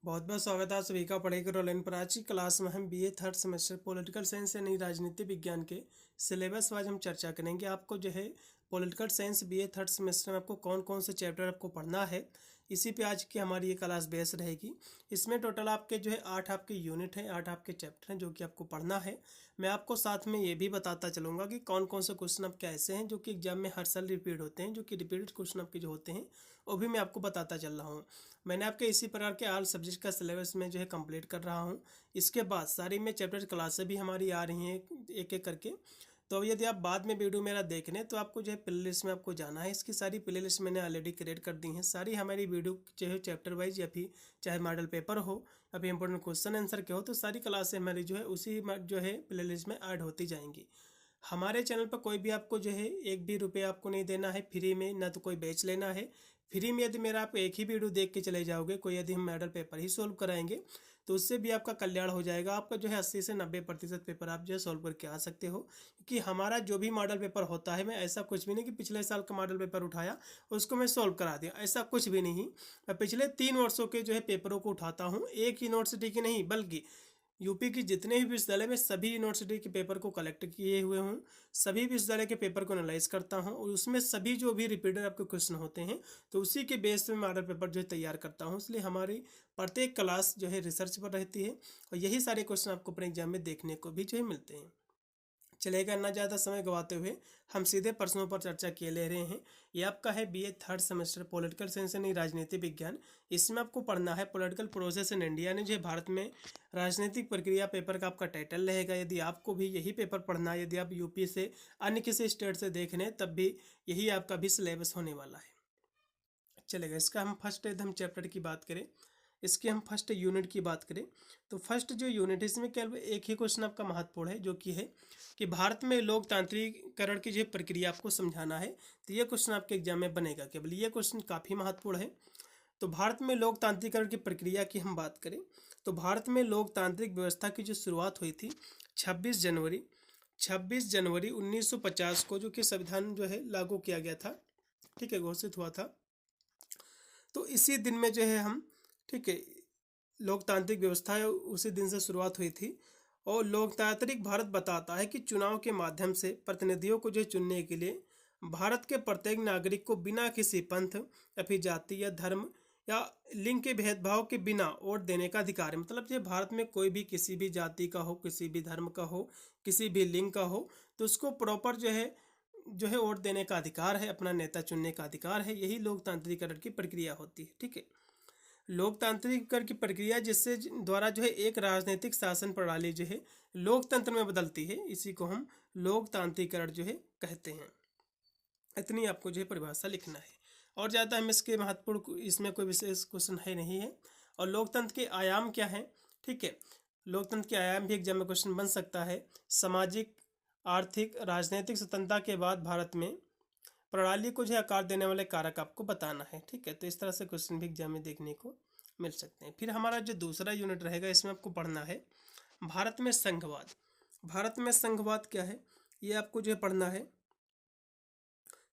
बहुत बहुत स्वागत है आप सभी का पढ़ाई करो ऑनलाइन पर। आज की क्लास में हम BA third semester political science यानी राजनीति विज्ञान के सिलेबस वाइज हम चर्चा करेंगे। आपको जो है political science BA third semester में आपको कौन कौन से चैप्टर आपको पढ़ना है, इसी पे आज की हमारी ये क्लास बेस रहेगी। इसमें टोटल आपके जो है 8 आपके यूनिट हैं, 8 आपके चैप्टर हैं जो कि आपको पढ़ना है। मैं आपको साथ में ये भी बताता चलूँगा कि कौन कौन से क्वेश्चन आपके ऐसे हैं जो कि एग्जाम में हर साल रिपीट होते हैं, जो कि रिपीटेड क्वेश्चन आपके जो होते हैं वो भी मैं आपको बताता चल रहा हूँ। मैंने आपके इसी प्रकार के ऑल सब्जेक्ट का सिलेबस में जो है कंप्लीट कर रहा हूँ। इसके बाद सारी में चैप्टर क्लासें भी हमारी आ रही हैं एक एक करके। तो अब यदि आप बाद में वीडियो मेरा देख लें तो आपको जो है प्ले लिस्ट में आपको जाना है। इसकी सारी प्ले लिस्ट मैंने ऑलरेडी क्रिएट कर दी हैं। सारी हमारी वीडियो चाहे चैप्टर वाइज या फिर चाहे मॉडल पेपर हो या फिर इंपॉर्टेंट क्वेश्चन आंसर के हो, तो सारी क्लासें हमारी जो है उसी जो है प्ले लिस्ट में ऐड होती जाएंगी। हमारे चैनल पर कोई भी आपको जो है एक भी रुपये आपको नहीं देना है फ्री में, ना तो कोई बेच लेना है। फ्री में यदि मेरा आप एक ही वीडियो देख के चले जाओगे, कोई यदि हम मॉडल पेपर ही सोल्व कराएंगे तो उससे भी आपका कल्याण हो जाएगा। आपका जो है 80 से 90% पेपर आप जो है सोल्व करके आ सकते हो, क्योंकि हमारा जो भी मॉडल पेपर होता है, मैं ऐसा कुछ भी नहीं कि पिछले साल का मॉडल पेपर उठाया उसको मैं सोल्व करा दिया, ऐसा कुछ भी नहीं। मैं पिछले 3 वर्षों के जो है पेपरों को उठाता हूँ, एक यूनिवर्सिटी की नहीं बल्कि यूपी की जितने भी विश्वविद्यालय में सभी यूनिवर्सिटी के पेपर को कलेक्ट किए हुए हूँ, सभी विश्वविद्यालय के पेपर को एनालाइज करता हूँ और उसमें सभी जो भी रिपीटेड आपके क्वेश्चन होते हैं तो उसी के बेस पे मॉडल पेपर जो है तैयार करता हूँ। इसलिए हमारी प्रत्येक क्लास जो है रिसर्च पर रहती है और यही सारे क्वेश्चन आपको अपने एग्जाम में देखने को भी जो है मिलते हैं। चलेगा, ना ज़्यादा समय गवाते हुए हम सीधे प्रश्नों पर चर्चा किए ले रहे हैं। ये आपका है BA third semester political science यानी राजनीति विज्ञान। इसमें आपको पढ़ना है पॉलिटिकल प्रोसेस इन इंडिया, यानी जो भारत में राजनीतिक प्रक्रिया पेपर का आपका टाइटल रहेगा। यदि आपको भी यही पेपर पढ़ना है, यदि आप यूपी से अन्य किसी स्टेट से देख रहे हैं, तब भी यही आपका भी सिलेबस होने वाला है। चलेगा, इसका हम फर्स्ट यदि हम चैप्टर की बात करें, इसके हम फर्स्ट यूनिट की बात करें तो फर्स्ट जो यूनिट है इसमें केवल एक ही क्वेश्चन आपका महत्वपूर्ण है, जो कि है कि भारत में लोकतांत्रिकरण की जो प्रक्रिया आपको समझाना है। तो ये क्वेश्चन आपके एग्जाम में बनेगा, केवल ये क्वेश्चन काफ़ी महत्वपूर्ण है। तो भारत में लोकतांत्रिकरण की प्रक्रिया की हम बात करें तो भारत में लोकतांत्रिक व्यवस्था की जो शुरुआत हुई थी 26 जनवरी 1950 को, जो कि संविधान जो है लागू किया गया था, ठीक है, घोषित हुआ था। तो इसी दिन में जो है हम, ठीक है, लोकतांत्रिक व्यवस्था है उसी दिन से शुरुआत हुई थी। और लोकतांत्रिक भारत बताता है कि चुनाव के माध्यम से प्रतिनिधियों को जो चुनने के लिए भारत के प्रत्येक नागरिक को बिना किसी पंथ या फिर जाति या धर्म या लिंग के भेदभाव के बिना वोट देने का अधिकार है। मतलब जो भारत में कोई भी किसी भी जाति का हो, किसी भी धर्म का हो, किसी भी लिंग का हो, तो उसको प्रॉपर जो है वोट देने का अधिकार है, अपना नेता चुनने का अधिकार है। यही लोकतांत्रिकरण की प्रक्रिया होती है, ठीक है। लोकतांत्रिकरण की प्रक्रिया जिससे द्वारा जो है एक राजनीतिक शासन प्रणाली जो है लोकतंत्र में बदलती है, इसी को हम लोकतांत्रिकरण जो है कहते हैं। इतनी आपको जो है परिभाषा लिखना है, और ज़्यादा हम इसके महत्वपूर्ण इसमें कोई विशेष क्वेश्चन है नहीं है। और लोकतंत्र के आयाम क्या है, ठीक है, लोकतंत्र के आयाम भी एग्जाम में क्वेश्चन बन सकता है। सामाजिक, आर्थिक, राजनीतिक स्वतंत्रता के बाद भारत में प्रणाली को जो आकार देने वाले कारक आपको बताना है, ठीक है। तो इस तरह से क्वेश्चन भी एग्जाम में देखने को मिल सकते हैं। फिर हमारा जो दूसरा यूनिट रहेगा इसमें आपको पढ़ना है भारत में संघवाद। भारत में संघवाद क्या है ये आपको जो है पढ़ना है।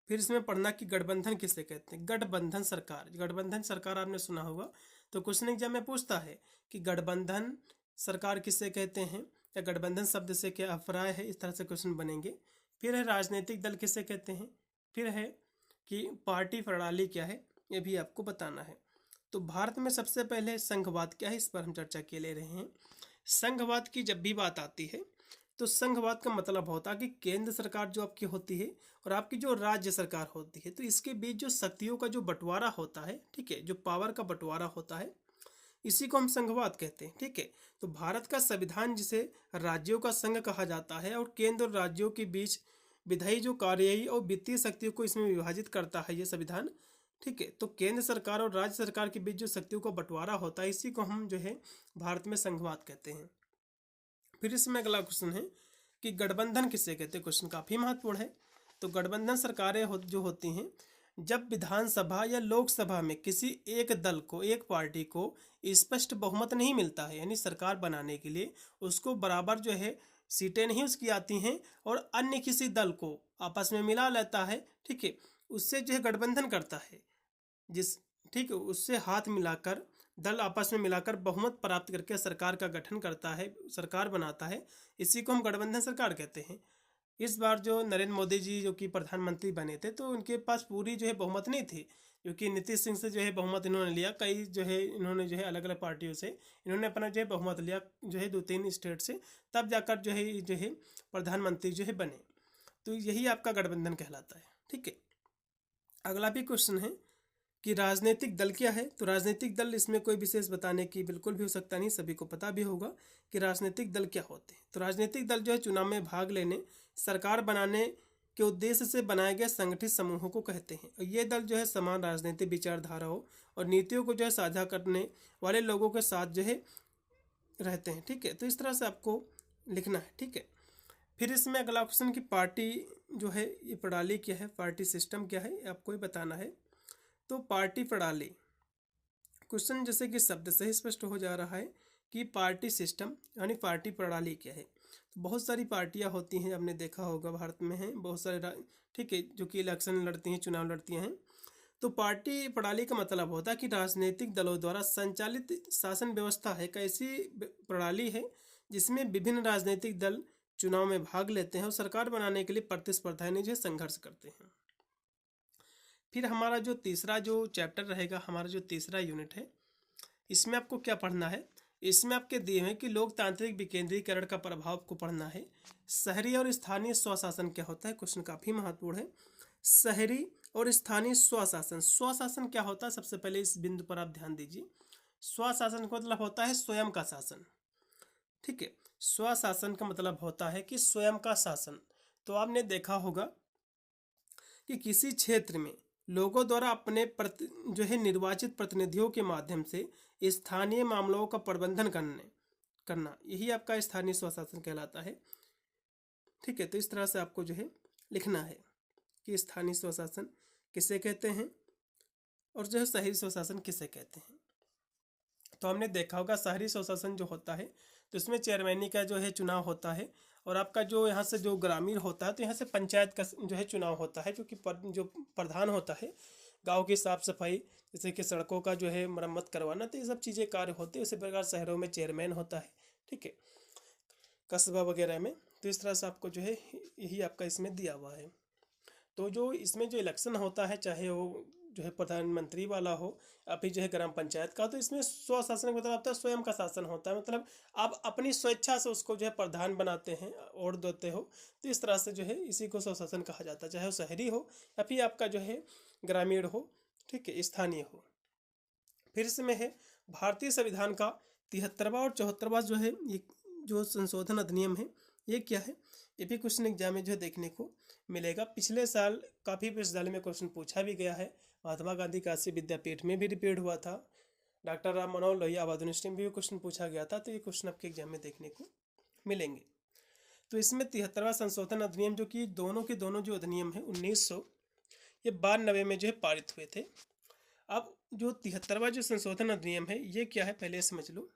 फिर इसमें पढ़ना कि गठबंधन किसे कहते हैं। गठबंधन सरकार, गठबंधन सरकार आपने सुना होगा, तो क्वेश्चन एग्जाम में पूछता है कि गठबंधन सरकार किसे कहते हैं या गठबंधन शब्द से क्या अभिप्राय है, इस तरह से क्वेश्चन बनेंगे। फिर है राजनीतिक दल किसे कहते हैं। फिर है कि पार्टी प्रणाली क्या है, ये भी आपको बताना है। तो भारत में सबसे पहले संघवाद क्या है, इस पर हम चर्चा के ले रहे हैं। संघवाद की जब भी बात आती है तो संघवाद का मतलब होता है कि केंद्र सरकार जो आपकी होती है और आपकी जो राज्य सरकार होती है, तो इसके बीच जो शक्तियों का जो बंटवारा होता है, ठीक है, जो पावर का बंटवारा होता है, इसी को हम संघवाद कहते हैं, ठीक है। तो भारत का संविधान जिसे राज्यों का संघ कहा जाता है और केंद्र और राज्यों के बीच विधायी जो कार्ययी और वित्तीय शक्तियों को इसमें विभाजित करता है ये संविधान, ठीक है। तो केंद्र सरकार और राज्य सरकार के बीच जो शक्तियों का बंटवारा होता है, इसी को हम जो है भारत में संघवाद कहते हैं। फिर इसमें अगला क्वेश्चन है कि गठबंधन किसे कहते हैं। क्वेश्चन काफ़ी महत्वपूर्ण है। तो गठबंधन सरकारें जो होती हैं जब विधानसभा या लोकसभा में किसी एक दल को, एक पार्टी को स्पष्ट बहुमत नहीं मिलता है, यानी सरकार बनाने के लिए उसको बराबर जो है सीटें नहीं उसकी आती हैं और अन्य किसी दल को आपस में मिला लेता है, ठीक है, उससे जो है गठबंधन करता है, जिस, ठीक है, उससे हाथ मिलाकर दल आपस में मिलाकर बहुमत प्राप्त करके सरकार का गठन करता है, सरकार बनाता है, इसी को हम गठबंधन सरकार कहते हैं। इस बार जो नरेंद्र मोदी जी जो कि प्रधानमंत्री बने थे, तो उनके पास पूरी जो है बहुमत नहीं थी, क्योंकि नीतीश सिंह से जो है बहुमत इन्होंने लिया, कई जो है इन्होंने जो है अलग अलग पार्टियों से इन्होंने अपना जो है बहुमत लिया जो है 2-3 स्टेट से, तब जाकर जो है प्रधानमंत्री जो है बने। तो यही आपका गठबंधन कहलाता है। ठीक है, अगला भी क्वेश्चन है कि राजनीतिक दल क्या है। तो राजनीतिक दल, इसमें कोई विशेष बताने की बिल्कुल भी आवश्यकता नहीं, सभी को पता भी होगा कि राजनीतिक दल क्या होते हैं। तो राजनीतिक दल जो है चुनाव में भाग लेने, सरकार बनाने के उद्देश्य से बनाए गए संगठित समूहों को कहते हैं। और ये दल जो है समान राजनीतिक विचारधाराओं और नीतियों को जो है साझा करने वाले लोगों के साथ जो है रहते हैं। ठीक है, तो इस तरह से आपको लिखना है। ठीक है, फिर इसमें अगला क्वेश्चन कि पार्टी जो है ये प्रणाली क्या है, पार्टी सिस्टम क्या है, आपको ही बताना है। तो पार्टी प्रणाली, क्वेश्चन जैसे कि शब्द से ही स्पष्ट हो जा रहा है कि पार्टी सिस्टम यानी पार्टी प्रणाली क्या है। तो बहुत सारी पार्टियां होती हैं, आपने देखा होगा भारत में हैं बहुत सारे, ठीक है, जो कि इलेक्शन लड़ती हैं, चुनाव लड़ती हैं। तो पार्टी प्रणाली का मतलब होता है कि राजनीतिक दलों द्वारा संचालित शासन व्यवस्था है, एक ऐसी प्रणाली है जिसमें विभिन्न राजनीतिक दल चुनाव में भाग लेते हैं और सरकार बनाने के लिए प्रतिस्पर्धा यानी जो संघर्ष करते हैं। फिर हमारा जो तीसरा जो चैप्टर रहेगा, हमारा जो तीसरा यूनिट है, इसमें आपको क्या पढ़ना है। इसमें आपके दिए हैं कि लोकतांत्रिक विकेंद्रीकरण का प्रभाव को पढ़ना है। शहरी और स्थानीय स्वशासन क्या होता है, क्वेश्चन काफ़ी महत्वपूर्ण है। शहरी और स्थानीय स्वशासन, स्वशासन क्या होता है, सबसे पहले इस बिंदु पर आप ध्यान दीजिए। स्वशासन का मतलब होता है स्वयं का शासन। ठीक है, स्वशासन का मतलब होता है कि स्वयं का शासन। तो आपने देखा होगा कि किसी क्षेत्र में लोगों द्वारा अपने जो है निर्वाचित प्रतिनिधियों के माध्यम से स्थानीय मामलों का प्रबंधन करना, यही आपका स्थानीय स्वशासन कहलाता है। ठीक है, तो इस तरह से आपको जो है लिखना है कि स्थानीय स्वशासन किसे कहते हैं और जो है शहरी स्वशासन किसे कहते हैं। तो हमने देखा होगा शहरी स्वशासन जो होता है, तो इसमें चेयरमैनी का जो है चुनाव होता है, और आपका जो यहाँ से जो ग्रामीण होता है, तो यहाँ से पंचायत का जो है चुनाव होता है, जो प्रधान होता है, गांव की साफ सफाई, जैसे कि सड़कों का जो है मरम्मत करवाना, तो ये सब चीज़ें कार्य होते हैं। उसी प्रकार शहरों में चेयरमैन होता है, ठीक है, कस्बा वगैरह में। तो इस तरह से आपको जो है यही आपका इसमें दिया हुआ है। तो जो इसमें जो इलेक्शन होता है, चाहे वो जो है प्रधानमंत्री वाला हो या फिर जो है ग्राम पंचायत का, तो इसमें स्वशासन का मतलब होता है स्वयं का शासन होता है, मतलब आप अपनी स्वेच्छा से उसको जो है प्रधान बनाते हैं और देते हो। तो इस तरह से जो है इसी को स्वशासन कहा जाता है, चाहे वो शहरी हो या फिर आपका जो है ग्रामीण हो, ठीक है, स्थानीय हो। फिर इसमें है भारतीय संविधान का 73वां और 74वां जो है ये जो संशोधन अधिनियम है, ये क्या है, ये भी क्वेश्चन एग्जाम में जो है देखने को मिलेगा। पिछले साल काफ़ी विश्वविद्यालय में क्वेश्चन पूछा भी गया है, महात्मा गांधी काशी विद्यापीठ में भी रिपीट हुआ था, डॉक्टर राम मनोहर लोहिया आबाद यूनिवर्सिटी में भी क्वेश्चन पूछा गया था। तो ये क्वेश्चन आपके एग्जाम में देखने को मिलेंगे। तो इसमें 73वां संशोधन अधिनियम, जो कि दोनों के दोनों जो अधिनियम है 1992 में जो है पारित हुए थे। अब जो 73वां जो संशोधन अधिनियम है ये क्या है, पहले समझ लो।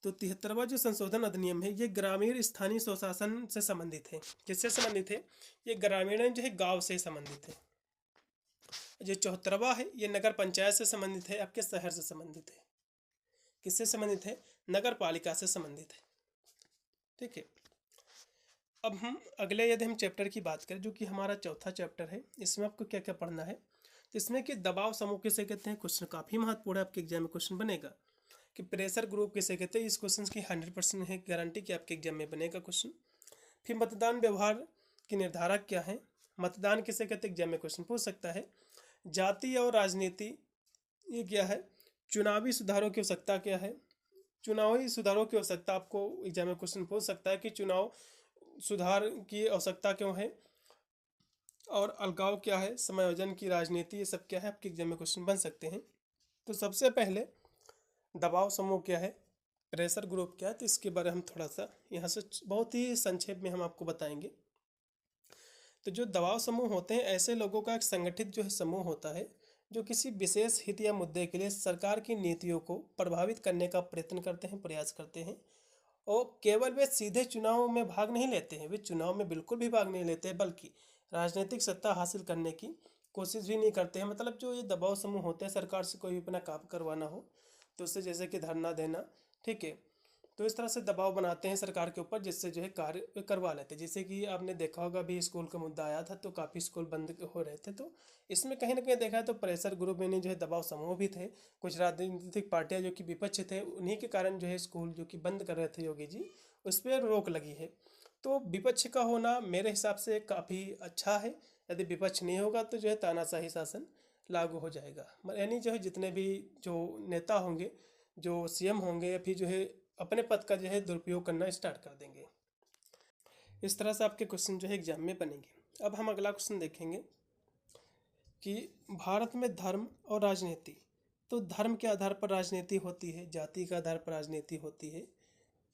तो 73वां जो संशोधन अधिनियम है ये ग्रामीण स्थानीय स्वशासन से संबंधित है। किससे संबंधित है, ये ग्रामीण जो है गांव से संबंधित है। जो 74वां है ये नगर पंचायत से संबंधित है, आपके शहर से संबंधित है। किससे संबंधित है, नगर पालिका से संबंधित है। ठीक है, अब हम अगले यदि हम चैप्टर की बात करें, जो कि हमारा चौथा चैप्टर है, इसमें आपको क्या क्या पढ़ना है। तो इसमें कि दबाव समूह किसे कहते हैं, क्वेश्चन काफ़ी महत्वपूर्ण है, आपके एग्जाम में क्वेश्चन बनेगा। कि प्रेशर ग्रुप किसे कहते हैं, इस क्वेश्चन की 100% है गारंटी कि आपके एग्जाम में बनेगा क्वेश्चन। फिर मतदान व्यवहार के निर्धारक क्या है, मतदान किसे कहते हैं, एग्जाम में क्वेश्चन पूछ सकता है। जाति और राजनीति ये क्या है, चुनावी सुधारों की आवश्यकता क्या है, चुनावी सुधारों की आवश्यकता आपको एग्जाम में क्वेश्चन पूछ सकता है कि चुनाव सुधार की आवश्यकता क्यों है, और अलगाव क्या है, समायोजन की राजनीति, ये सब क्या है, आपके एग्जाम में क्वेश्चन बन सकते हैं। तो सबसे पहले दबाव समूह क्या है, प्रेशर ग्रुप क्या है, तो इसके बारे में हम थोड़ा सा यहाँ से बहुत ही संक्षेप में हम आपको बताएंगे। तो जो दबाव समूह होते हैं, ऐसे लोगों का एक संगठित जो है समूह होता है, जो किसी विशेष हित या मुद्दे के लिए सरकार की नीतियों को प्रभावित करने का प्रयत्न करते हैं, प्रयास करते हैं। और केवल वे सीधे चुनाव में भाग नहीं लेते हैं, वे चुनाव में बिल्कुल भी भाग नहीं लेते हैं, बल्कि राजनीतिक सत्ता हासिल करने की कोशिश भी नहीं करते हैं। मतलब जो ये दबाव समूह होते हैं, सरकार से कोई भी अपना काम करवाना हो तो उससे जैसे कि धरना देना, ठीक है, तो इस तरह से दबाव बनाते हैं सरकार के ऊपर, जिससे जो है कार्य करवा लेते हैं। जैसे कि आपने देखा होगा अभी स्कूल का मुद्दा आया था तो काफ़ी स्कूल बंद हो रहे थे, तो इसमें कहीं ना कहीं देखा है तो प्रेशर ग्रुप में जो है दबाव समूह भी थे, कुछ राजनीतिक पार्टियां जो कि विपक्ष थे, उन्हीं के कारण जो है स्कूल जो कि बंद कर रहे थे योगी जी, उस पर रोक लगी है। तो विपक्ष का होना मेरे हिसाब से काफ़ी अच्छा है। यदि विपक्ष नहीं होगा तो जो है तानाशाही शासन लागू हो जाएगा, यानी जो है जितने भी जो नेता होंगे, जो सीएम होंगे, या फिर जो है अपने पद का जो है दुरुपयोग करना स्टार्ट कर देंगे। इस तरह से आपके क्वेश्चन जो है एग्जाम में बनेंगे। अब हम अगला क्वेश्चन देखेंगे कि भारत में धर्म और राजनीति, तो धर्म के आधार पर राजनीति होती है, जाति के आधार पर राजनीति होती है।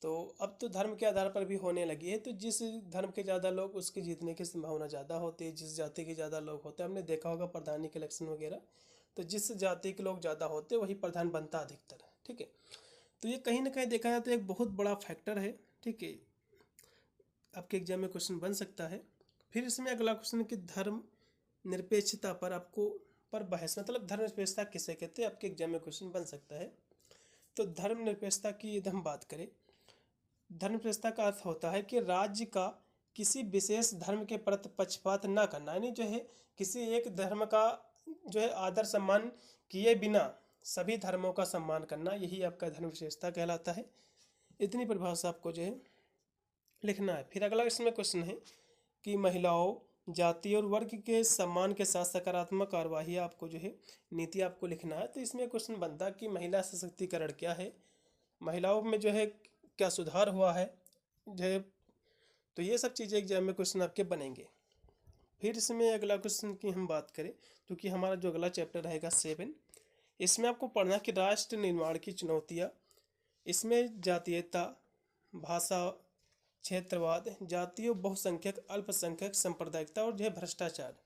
तो अब तो धर्म के आधार पर भी होने लगी है, तो जिस धर्म के ज़्यादा लोग उसके जीतने की संभावना ज़्यादा होती है, जिस जाति के ज़्यादा लोग होते हैं, हमने देखा होगा प्रधानी के इलेक्शन वगैरह, तो जिस जाति के लोग ज़्यादा होते हैं वही प्रधान बनता अधिकतर, ठीक है। तो ये कहीं ना कहीं देखा जाए तो एक बहुत बड़ा फैक्टर है, ठीक है, आपके एग्जाम में क्वेश्चन बन सकता है। फिर इसमें अगला क्वेश्चन कि धर्म निरपेक्षता पर आपको पर बहस, मतलब धर्म निरपेक्षता किसे कहते हैं, आपके एग्जाम में क्वेश्चन बन सकता है। तो धर्म निरपेक्षता की यदि हम बात करें, धर्म निरपेक्षता का अर्थ होता है कि राज्य का किसी विशेष धर्म के प्रति पक्षपात न करना, यानी जो है किसी एक धर्म का जो है आदर सम्मान किए बिना सभी धर्मों का सम्मान करना, यही आपका धर्म विशेषता कहलाता है। इतनी परिभाषा आपको जो है लिखना है। फिर अगला इसमें क्वेश्चन है कि महिलाओं, जाति और वर्ग के सम्मान के साथ सकारात्मक कार्यवाही आपको जो है नीति आपको लिखना है। तो इसमें क्वेश्चन बनता है कि महिला सशक्तिकरण क्या है, महिलाओं में जो है क्या सुधार हुआ है जो है, तो ये सब चीज़ें एग्जाम में क्वेश्चन आपके बनेंगे। फिर इसमें अगला क्वेश्चन की हम बात करें, क्योंकि हमारा जो अगला चैप्टर रहेगा 7, इसमें आपको पढ़ना कि राष्ट्र निर्माण की चुनौतियाँ, इसमें जातीयता, भाषा, क्षेत्रवाद, जातीय बहुसंख्यक, अल्पसंख्यक, सांप्रदायिकता और जो है भ्रष्टाचार।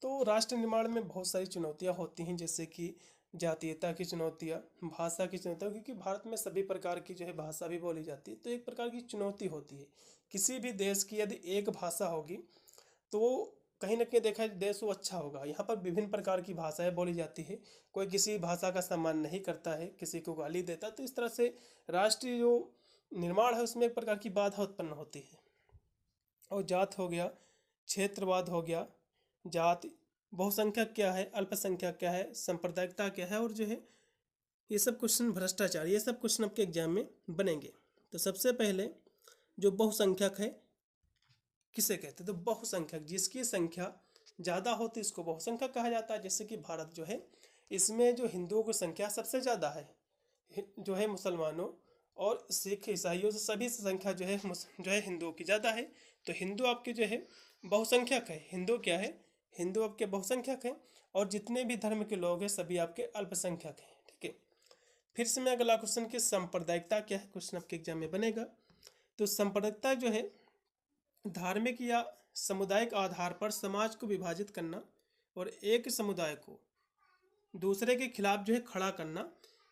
तो राष्ट्र निर्माण में बहुत सारी चुनौतियाँ होती हैं, जैसे कि जातीयता की चुनौतियाँ, भाषा की चुनौतियाँ, क्योंकि भारत में सभी प्रकार की जो है भाषा भी बोली जाती है, तो एक प्रकार की चुनौती होती है। किसी भी देश की यदि एक भाषा होगी तो कहीं ना कहीं देखा जाए देश वो अच्छा होगा। यहाँ पर विभिन्न प्रकार की भाषाएं बोली जाती है, कोई किसी भाषा का सम्मान नहीं करता है, किसी को गाली देता, तो इस तरह से राष्ट्रीय जो निर्माण है उसमें एक प्रकार की बाधा उत्पन्न होती है। और जात हो गया, क्षेत्रवाद हो गया, जाति, बहुसंख्यक क्या है, अल्पसंख्यक क्या है, सांप्रदायिकता क्या है, और जो है ये सब क्वेश्चन, भ्रष्टाचार, ये सब क्वेश्चन आपके एग्जाम में बनेंगे। तो सबसे पहले जो बहुसंख्यक है किसे कहते हैं, तो बहुसंख्यक जिसकी संख्या ज़्यादा होती है इसको बहुसंख्यक कहा जाता है। जैसे कि भारत जो है इसमें जो हिंदुओं की संख्या सबसे ज़्यादा है, जो है मुसलमानों और सिख ईसाइयों से सभी से संख्या जो है हिंदुओं की ज़्यादा है। तो हिंदू आपके जो है बहुसंख्यक है, हिंदू क्या है, हिंदू आपके बहुसंख्यक हैं, और जितने भी धर्म के लोग हैं सभी आपके अल्पसंख्यक हैं, ठीक है। फिर से मैं अगला क्वेश्चन की सांप्रदायिकता क्या है, क्वेश्चन आपके एग्जाम में बनेगा। तो सांप्रदायिकता जो है धार्मिक या सामुदायिक आधार पर समाज को विभाजित करना और एक समुदाय को दूसरे के खिलाफ जो है खड़ा करना,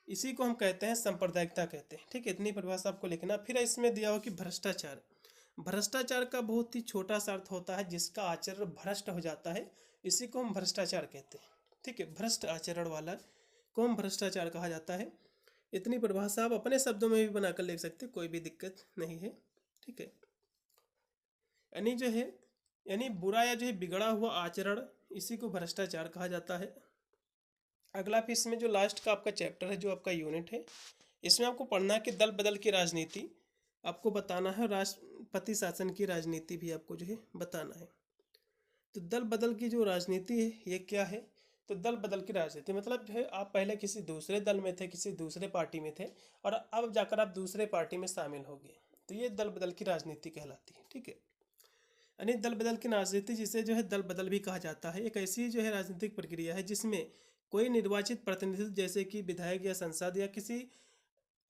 इसी को हम कहते हैं सांप्रदायिकता कहते हैं, ठीक है। इतनी परिभाषा आपको लिखना। फिर इसमें दिया हो कि भ्रष्टाचार, भ्रष्टाचार का बहुत ही छोटा सा अर्थ होता है जिसका आचरण भ्रष्ट हो जाता है, इसी को हम भ्रष्टाचार कहते हैं, ठीक है। भ्रष्ट आचरण वाला को हम भ्रष्टाचार कहा जाता है। इतनी परिभाषा आप अपने शब्दों में भी बनाकर लिख सकते, कोई भी दिक्कत नहीं है, ठीक है। यानी जो है यानी बुरा या जो है बिगड़ा हुआ आचरण, इसी को भ्रष्टाचार कहा जाता है। अगला फिर इसमें जो लास्ट का आपका चैप्टर है, जो आपका यूनिट है, इसमें आपको पढ़ना है कि दल बदल की राजनीति आपको बताना है, राष्ट्रपति शासन की राजनीति भी आपको जो है बताना है। तो दल बदल की जो राजनीति है ये क्या है, तो दल बदल की राजनीति मतलब जो है आप पहले किसी दूसरे दल में थे, किसी दूसरे पार्टी में थे, और अब जाकर आप दूसरे पार्टी में शामिल हो गए, तो ये दल बदल की राजनीति कहलाती है, ठीक है। यानी दल बदल की राजनीति, जिसे जो है दल बदल भी कहा जाता है, एक ऐसी जो है राजनीतिक प्रक्रिया है जिसमें कोई निर्वाचित प्रतिनिधित्व जैसे कि विधायक या सांसद या किसी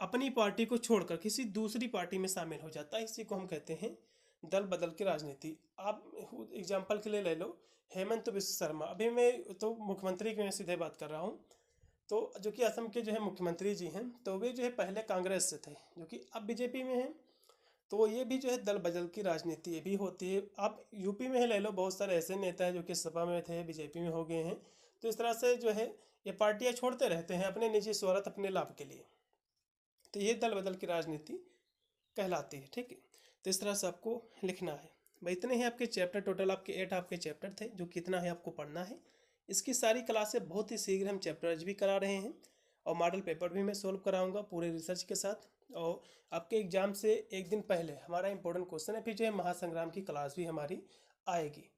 अपनी पार्टी को छोड़कर किसी दूसरी पार्टी में शामिल हो जाता है, इसी को हम कहते हैं दल बदल की राजनीति। आप एग्जाम्पल के लिए ले लो हेमंत बिस्व शर्मा, अभी मैं तो मुख्यमंत्री की मैं सीधे बात कर रहा हूँ, तो जो कि असम के जो है मुख्यमंत्री जी हैं, तो वे जो है पहले कांग्रेस से थे जो कि अब बीजेपी में हैं, तो ये भी जो है दल बदल की राजनीति ये भी होती है। आप यूपी में ले लो, बहुत सारे ऐसे नेता हैं जो कि सपा में थे बीजेपी में हो गए हैं, तो इस तरह से जो है ये पार्टियां छोड़ते रहते हैं अपने निजी स्वार्थ, अपने लाभ के लिए। तो ये दल बदल की राजनीति कहलाती है। ठीक है, तो इस तरह से आपको लिखना है। भाई इतने ही आपके चैप्टर, टोटल आपके 8 आपके चैप्टर थे, जो कितना है आपको पढ़ना है। इसकी सारी क्लासें बहुत ही शीघ्र हम चैप्टर्स भी करा रहे हैं, और मॉडल पेपर भी मैं सोल्व कराऊंगा पूरे रिसर्च के साथ। और आपके एग्जाम से एक दिन पहले हमारा इंपॉर्टेंट क्वेश्चन है, फिर जो है महासंग्राम की क्लास भी हमारी आएगी।